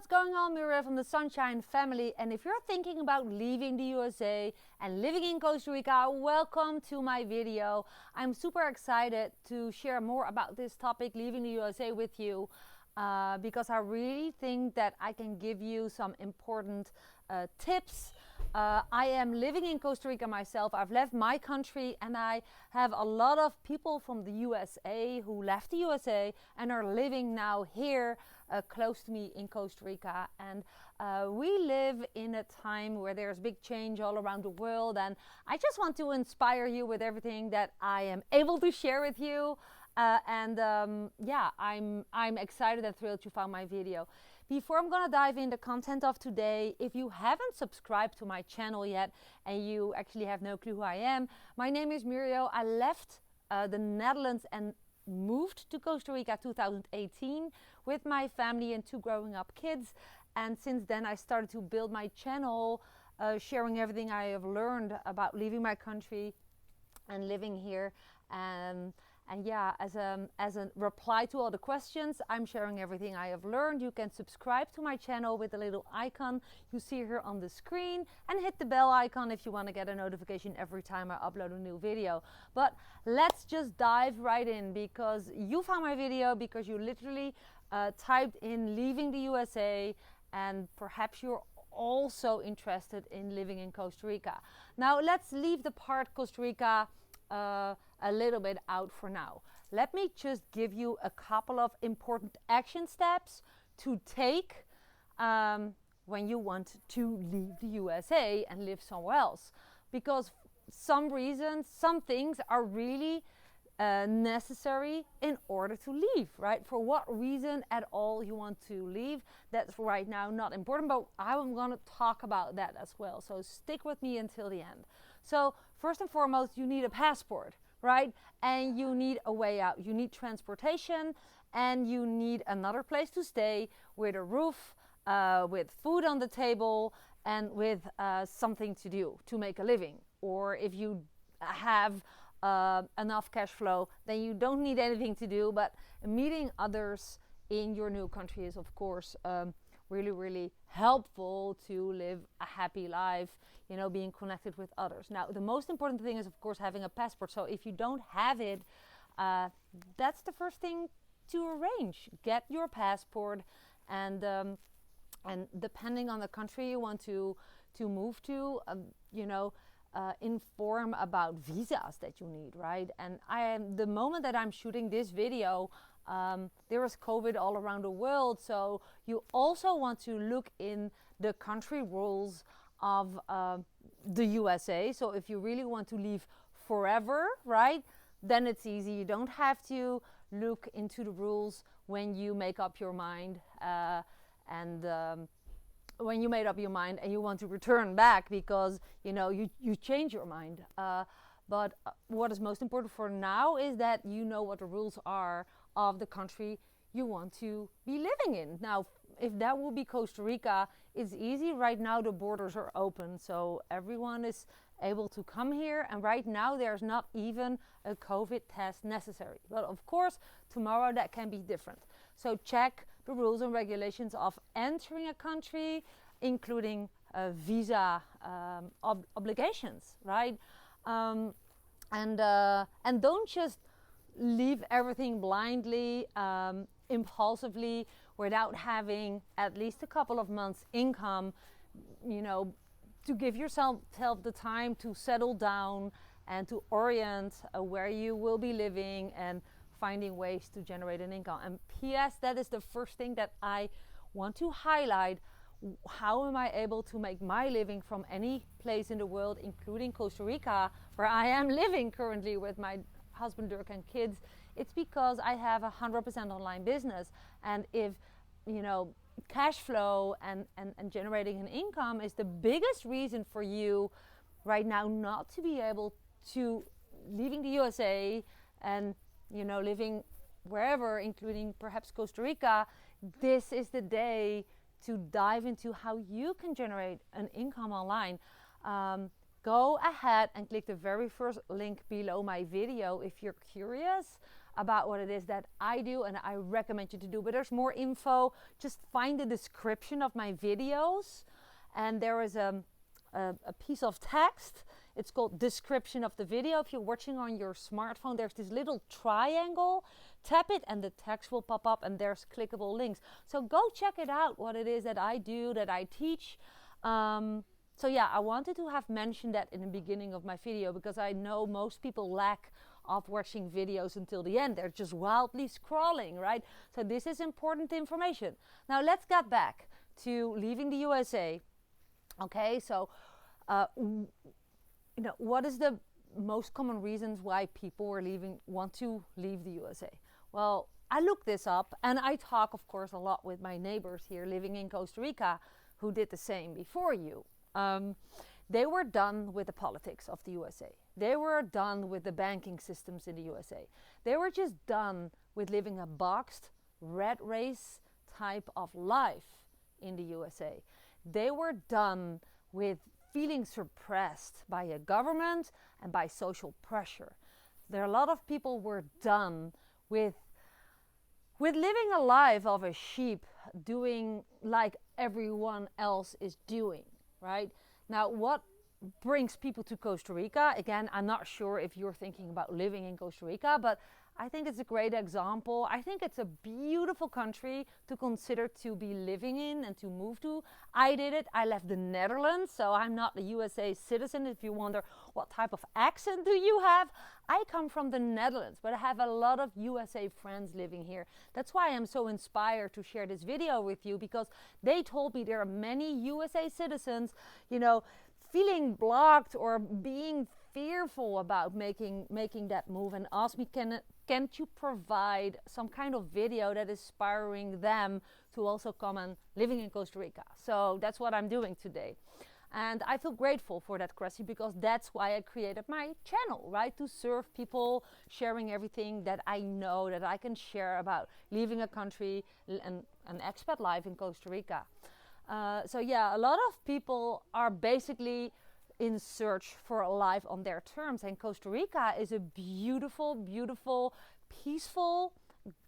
what's going on, Muriel from the Sunshine Family. And if you're thinking about leaving the USA and living in Costa Rica, welcome to my video. I'm super excited to share more about this topic, leaving the USA, with you, because I really think that I can give you some important tips. I am living in Costa Rica myself. I've left my country, and I have a lot of people from the USA who left the USA and are living now here close to me in Costa Rica. And we live in a time where there's big change all around the world, and I just want to inspire you with everything that I am able to share with you. Yeah, I'm excited and thrilled you found my video. Before I'm gonna dive in the content of today, if you haven't subscribed to my channel yet and you actually have no clue who I am, my name is Muriel. I left the Netherlands and moved to Costa Rica 2018 with my family and two growing up kids. And since then I started to build my channel, sharing everything I have learned about leaving my country and living here. And yeah, as a reply to all the questions, I'm sharing everything I have learned. You can subscribe to my channel with the little icon you see here on the screen, and hit the bell icon if you want to get a notification every time I upload a new video. But let's just dive right in, because you found my video because you literally typed in leaving the USA, and perhaps you're also interested in living in Costa Rica. Now let's leave the part Costa Rica a little bit out for now. Let me just give you a couple of important action steps to take when you want to leave the USA and live somewhere else. Because some reasons, some things are really necessary in order to leave, right? For what reason at all you want to leave, that's right now not important, but I'm going to talk about that as well. So stick with me until the end. So first and foremost, you need a passport, right? And you need a way out. You need transportation, and you need another place to stay with a roof, with food on the table, and with something to do to make a living. Or if you have enough cash flow, then you don't need anything to do, but meeting others in your new country is of course really helpful to live a happy life, you know, being connected with others. Now the most important thing is of course having a passport. So if you don't have it, that's the first thing to arrange. Get your passport, and depending on the country you want to move to, you know, inform about visas that you need, right? And the moment that I'm shooting this video, there is COVID all around the world, so you also want to look in the country rules of the USA. So if you really want to leave forever, right, then it's easy. You don't have to look into the rules when you make up your mind, when you made up your mind and you want to return back because, you know, you change your mind. But what is most important for now is that you know what the rules are of the country you want to be living in. Now, if that will be Costa Rica, it's easy. Right now the borders are open, so everyone is able to come here, and right now there's not even a COVID test necessary. But of course, tomorrow that can be different. So check the rules and regulations of entering a country, including visa obligations, right? And don't just leave everything blindly, impulsively, without having at least a couple of months income, you know, to give yourself the time to settle down and to orient where you will be living and finding ways to generate an income. And P.S., that is the first thing that I want to highlight. How am I able to make my living from any place in the world, including Costa Rica, where I am living currently with my husband Dirk and kids? It's because I have 100% online business. And if, you know, cash flow and generating an income is the biggest reason for you right now not to be able to leaving the USA and, you know, living wherever, including perhaps Costa Rica, this is the day to dive into how you can generate an income online. Go ahead and click the very first link below my video if you're curious about what it is that I do and I recommend you to do. But there's more info. Just find the description of my videos, and there is a piece of text. It's called description of the video. If you're watching on your smartphone, there's this little triangle. Tap it and the text will pop up, and there's clickable links. So go check it out, what it is that I do, that I teach. So yeah, I wanted to have mentioned that in the beginning of my video, because I know most people lack of watching videos until the end. They're just wildly scrolling, right? So this is important information. Now let's get back to leaving the USA. Okay, so what is the most common reasons why people want to leave the USA? Well, I looked this up, and I talk, of course, a lot with my neighbors here living in Costa Rica who did the same before you. They were done with the politics of the USA. They were done with the banking systems in the USA. They were just done with living a boxed, rat race type of life in the USA. They were done with feeling suppressed by a government and by social pressure. There are a lot of people were done with living a life of a sheep, doing like everyone else is doing, right? Now, what brings people to Costa Rica? Again, I'm not sure if you're thinking about living in Costa Rica, but I think it's a great example. I think it's a beautiful country to consider to be living in and to move to. I did it. I left the Netherlands, so I'm not a USA citizen. If you wonder what type of accent do you have, I come from the Netherlands, but I have a lot of USA friends living here. That's why I'm so inspired to share this video with you, because they told me there are many USA citizens, feeling blocked or being fearful about making that move, and asked me, can't you provide some kind of video that is inspiring them to also come and living in Costa Rica? So that's what I'm doing today. And I feel grateful for that question, because that's why I created my channel, right? To serve people, sharing everything that I know that I can share about leaving a country and an expat life in Costa Rica. So yeah, a lot of people are basically in search for a life on their terms, and Costa Rica is a beautiful, beautiful, peaceful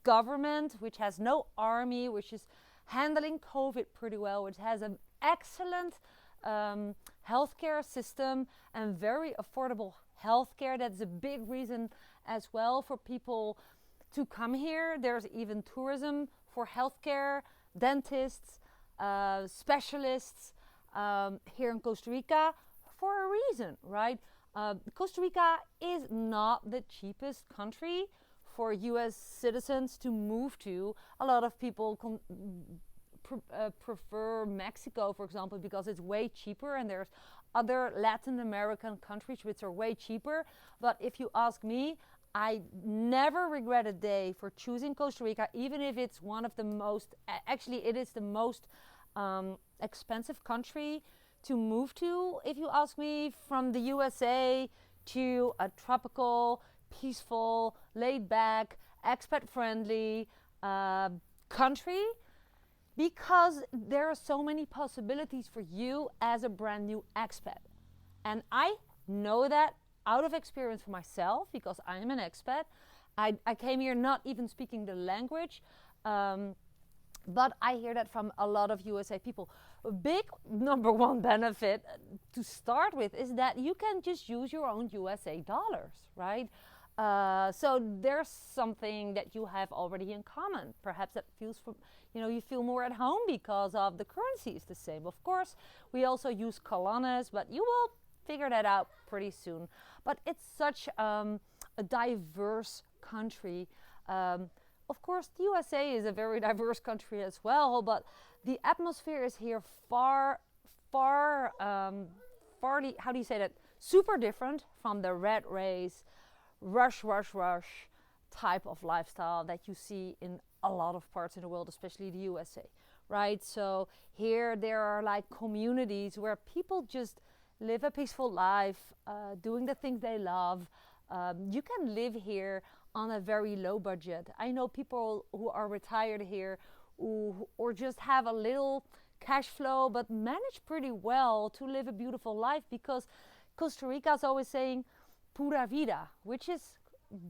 government which has no army, which is handling COVID pretty well, which has an excellent healthcare system and very affordable healthcare. That's a big reason as well for people to come here. There's even tourism for healthcare, dentists, specialists here in Costa Rica, for a reason, right? Costa Rica is not the cheapest country for US citizens to move to. A lot of people prefer Mexico, for example, because it's way cheaper, and there's other Latin American countries which are way cheaper. But if you ask me, I never regret a day for choosing Costa Rica, even if it's one of the most, actually it is the most expensive country to move to, if you ask me, from the USA to a tropical, peaceful, laid back, expat friendly country, because there are so many possibilities for you as a brand new expat. And I know that out of experience for myself, because I am an expat. I came here not even speaking the language, but I hear that from a lot of USA people. A big number one benefit to start with is that you can just use your own USA dollars, right? So there's something that you have already in common. Perhaps that feels, you feel more at home because of the currency is the same. Of course, we also use colones, but you will figure that out pretty soon. But it's such a diverse country. Of course, the USA is a very diverse country as well, but the atmosphere is here farly, how do you say that? Super different from the rat race, rush type of lifestyle that you see in a lot of parts in the world, especially the USA, right? So here there are like communities where people just live a peaceful life, doing the things they love. You can live here on a very low budget. I know people who are retired here or just have a little cash flow but manage pretty well to live a beautiful life, because Costa Rica is always saying pura vida, which is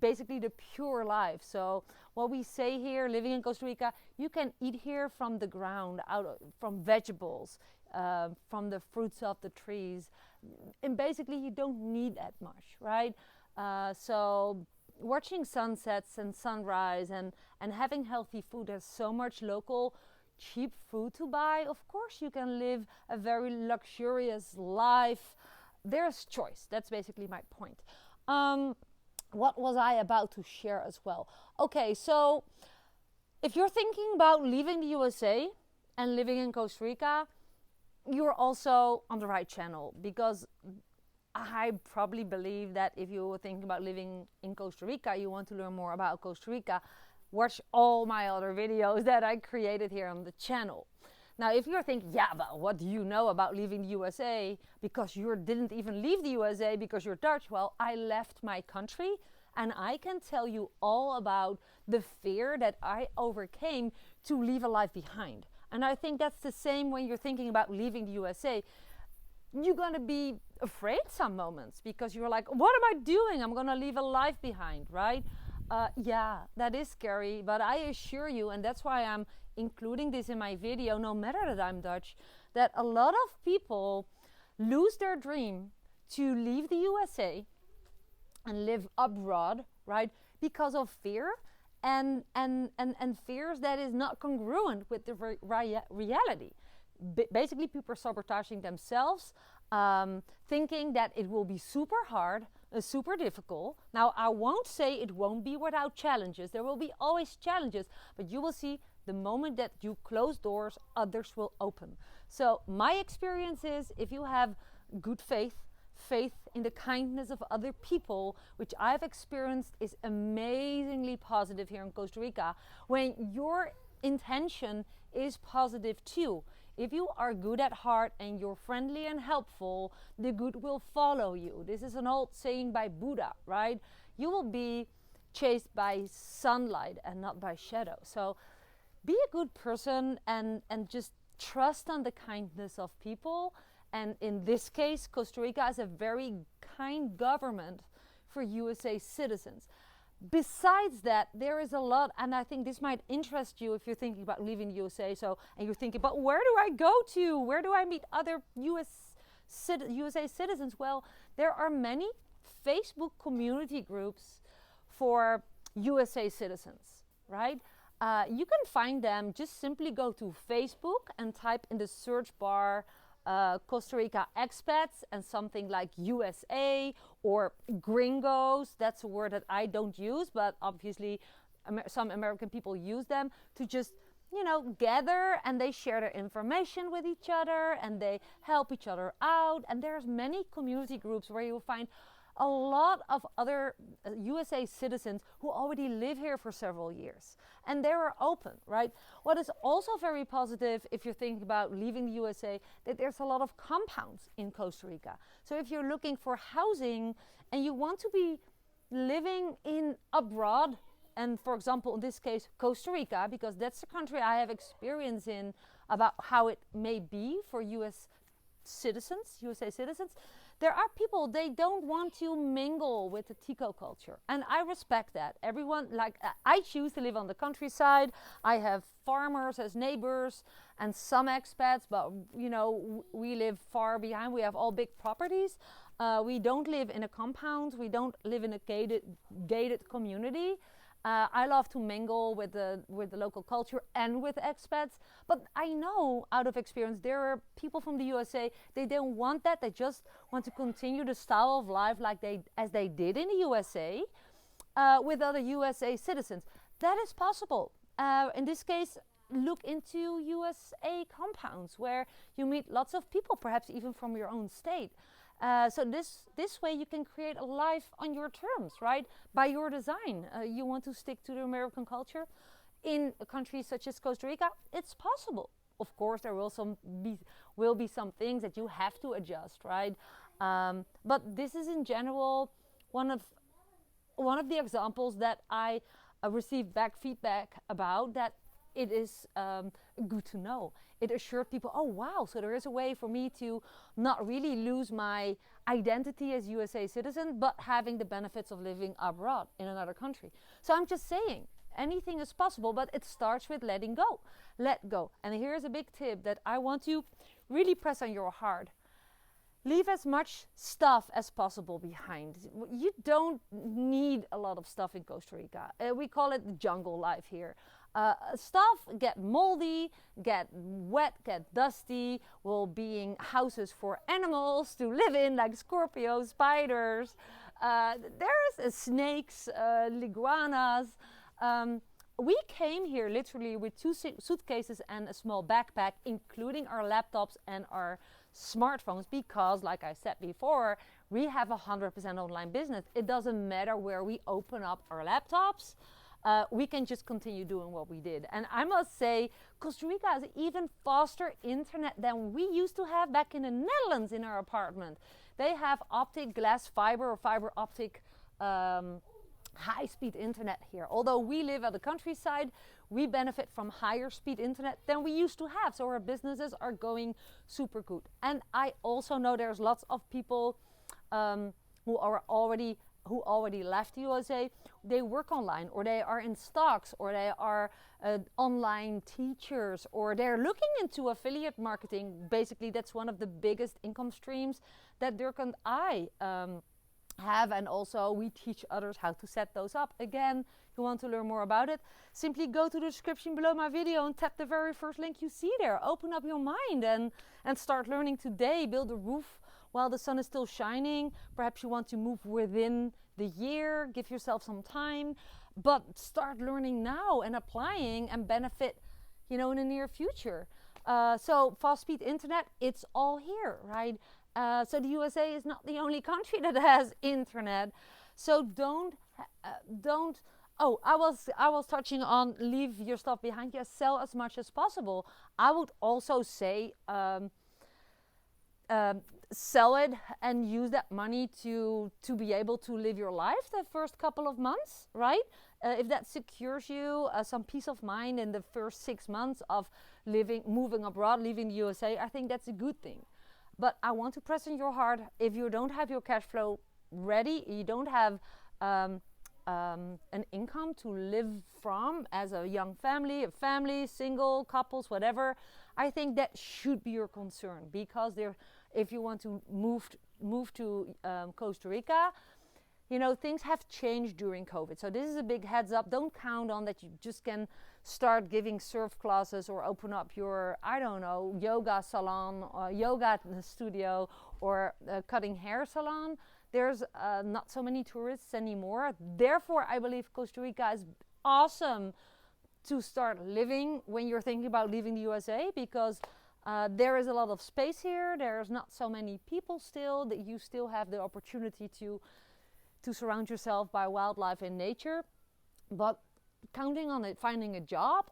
basically the pure life. So what we say here, living in Costa Rica, you can eat here from the ground, from vegetables, from the fruits of the trees, and basically you don't need that much, right? So watching sunsets and sunrise and having healthy food, there's so much local cheap food to buy. Of course you can live a very luxurious life. There's choice. That's basically my point. What was I about to share as well? Okay, so if you're thinking about leaving the USA and living in Costa Rica, you're also on the right channel, because I probably believe that if you were thinking about living in Costa Rica, you want to learn more about Costa Rica, watch all my other videos that I created here on the channel. Now, if you're thinking, yeah, but what do you know about leaving the USA? Because you didn't even leave the USA because you're Dutch. Well, I left my country, and I can tell you all about the fear that I overcame to leave a life behind. And I think that's the same when you're thinking about leaving the USA. You're going to be afraid some moments, because you're like, what am I doing? I'm going to leave a life behind, right? Yeah, that is scary, but I assure you, and that's why I'm including this in my video, no matter that I'm Dutch, that a lot of people lose their dream to leave the USA and live abroad, right? Because of fear and fears that is not congruent with the reality. Basically, people are sabotaging themselves, thinking that it will be super hard, super difficult. Now, I won't say it won't be without challenges. There will be always challenges, but you will see the moment that you close doors, others will open. So my experience is, if you have good faith in the kindness of other people, which I've experienced is amazingly positive here in Costa Rica, when your intention is positive too. If you are good at heart and you're friendly and helpful, the good will follow you. This is an old saying by Buddha, right? You will be chased by sunlight and not by shadow. So be a good person and just trust on the kindness of people. And in this case, Costa Rica has a very kind government for USA citizens. Besides that, there is a lot, and I think this might interest you if you're thinking about leaving the USA. And you're thinking, but where do I go to? Where do I meet other USA citizens? Well, there are many Facebook community groups for USA citizens, right? You can find them. Just simply go to Facebook and type in the search bar Costa Rica expats and something like USA or gringos. That's a word that I don't use, but obviously some American people use them to just, gather, and they share their information with each other and they help each other out. And there's many community groups where you'll find a lot of other USA citizens who already live here for several years, and they are open, right? What is also very positive, if you're thinking about leaving the USA, that there's a lot of compounds in Costa Rica. So if you're looking for housing and you want to be living in abroad, and for example in this case Costa Rica, because that's the country I have experience in about how it may be for USA citizens, there are people, they don't want to mingle with the Tico culture. And I respect that. Everyone, I choose to live on the countryside. I have farmers as neighbors and some expats, but, we live far behind. We have all big properties. We don't live in a compound. We don't live in a gated community. I love to mingle with the local culture and with expats, but I know out of experience there are people from the USA, they don't want that. They just want to continue the style of life as they did in the USA with other USA citizens. That is possible. In this case, look into USA compounds where you meet lots of people, perhaps even from your own state. So this way you can create a life on your terms, right? By your design. You want to stick to the American culture in a country such as Costa Rica, it's possible. Of course, there will be some things that you have to adjust, right? But this is in general one of the examples that I received back feedback about, that it is good to know. It assured people, oh wow, so there is a way for me to not really lose my identity as USA citizen, but having the benefits of living abroad in another country. So I'm just saying, anything is possible, but it starts with letting go. Let go. And here's a big tip that I want to really press on your heart. Leave as much stuff as possible behind. You don't need a lot of stuff in Costa Rica. We call it the jungle life here. Stuff get moldy, get wet, get dusty, will being houses for animals to live in, like scorpions, spiders. There's snakes, iguanas. We came here literally with 2 suitcases and a small backpack, including our laptops and our smartphones, because like I said before, we have 100% online business. It doesn't matter where we open up our laptops. We can just continue doing what we did. And I must say, Costa Rica has even faster internet than we used to have back in the Netherlands in our apartment. They have optic glass fiber or fiber optic high-speed internet here. Although we live at the countryside, we benefit from higher speed internet than we used to have. So our businesses are going super good. And I also know there's lots of people who already left the USA. They work online, or they are in stocks, or they are online teachers, or they're looking into affiliate marketing. Basically, that's one of the biggest income streams that Dirk and I have, and also we teach others how to set those up. Again, if you want to learn more about it, simply go to the description below my video and tap the very first link you see there. Open up your mind and start learning today. Build a roof while the sun is still shining. Perhaps you want to move within the year, give yourself some time, but start learning now and applying and benefit, in the near future. So fast speed internet, it's all here, right? So the USA is not the only country that has internet. So don't. Oh, I was touching on leave your stuff behind. Yes, sell as much as possible. I would also say sell it and use that money to be able to live your life the first couple of months, right? If that secures you some peace of mind in the first 6 months of moving abroad, leaving the USA, I think that's a good thing. But I want to press in your heart, if you don't have your cash flow ready, you don't have an income to live from as a young family, single, couples, whatever, I think that should be your concern. Because if you want to move to Costa Rica, things have changed during COVID. So this is a big heads up. Don't count on that you just can start giving surf classes or open up your, yoga salon, yoga studio, or cutting hair salon. There's not so many tourists anymore. Therefore, I believe Costa Rica is awesome to start living when you're thinking about leaving the USA, because there is a lot of space here. There's not so many people still, that you still have the opportunity to surround yourself by wildlife and nature. But counting on it, finding a job,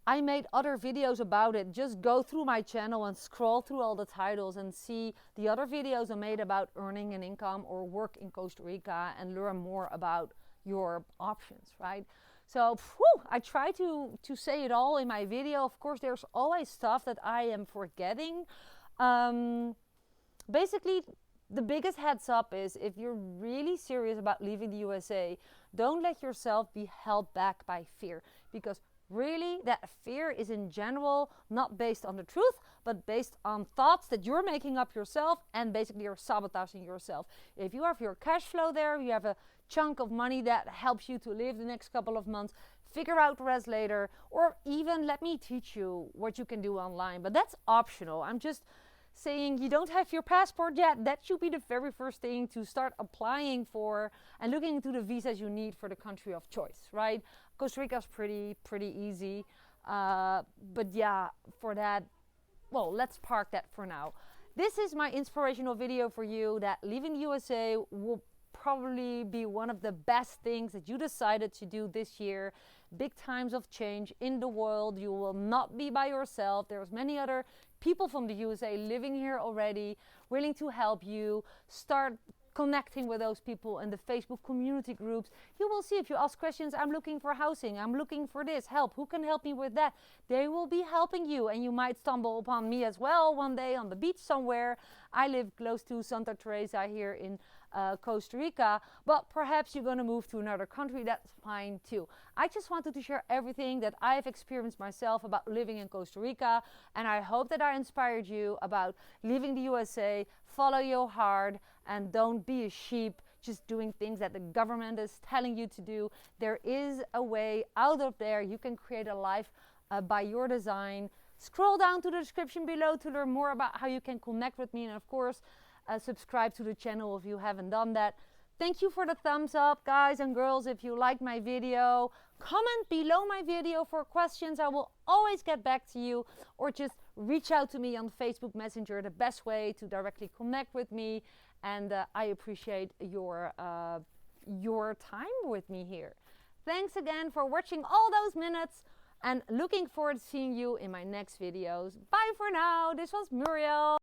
I made other videos about it. Just go through my channel and scroll through all the titles and see the other videos I made about earning an income or work in Costa Rica, and learn more about your options, right? So I try to say it all in my video. Of course, there's always stuff that I am forgetting. Basically, the biggest heads up is, if you're really serious about leaving the USA, don't let yourself be held back by fear, because really that fear is in general not based on the truth, but based on thoughts that you're making up yourself, and basically you're sabotaging yourself. If you have your cash flow there, you have a chunk of money that helps you to live the next couple of months, figure out the rest later, or even let me teach you what you can do online. But that's optional. I'm just saying, you don't have your passport yet, that should be the very first thing to start applying for and looking into the visas you need for the country of choice, right? Costa Rica is pretty easy, but yeah, for that, well, let's park that for now. This is my inspirational video for you, that leaving the USA will probably be one of the best things that you decided to do this year. Big times of change in the world. You will not be by yourself. There's many other people from the USA living here already, willing to help you. Start connecting with those people in the Facebook community groups. You will see if you ask questions, I'm looking for housing, I'm looking for this, help, who can help me with that? They will be helping you, and you might stumble upon me as well one day on the beach somewhere. I live close to Santa Teresa here in Costa Rica, but perhaps you're going to move to another country. That's fine too. I just wanted to share everything that I've experienced myself about living in Costa Rica, and I hope that I inspired you about leaving the USA. Follow your heart and don't be a sheep just doing things that the government is telling you to do. There is a way out of there. You can create a life by your design. Scroll down to the description below to learn more about how you can connect with me, and of course subscribe to the channel if you haven't done that. Thank you for the thumbs up, guys and girls, if you liked my video. Comment below my video for questions. I will always get back to you, or just reach out to me on Facebook Messenger, the best way to directly connect with me. And I appreciate your time with me here. Thanks again for watching all those minutes, and looking forward to seeing you in my next videos. Bye for now. This was Muriel.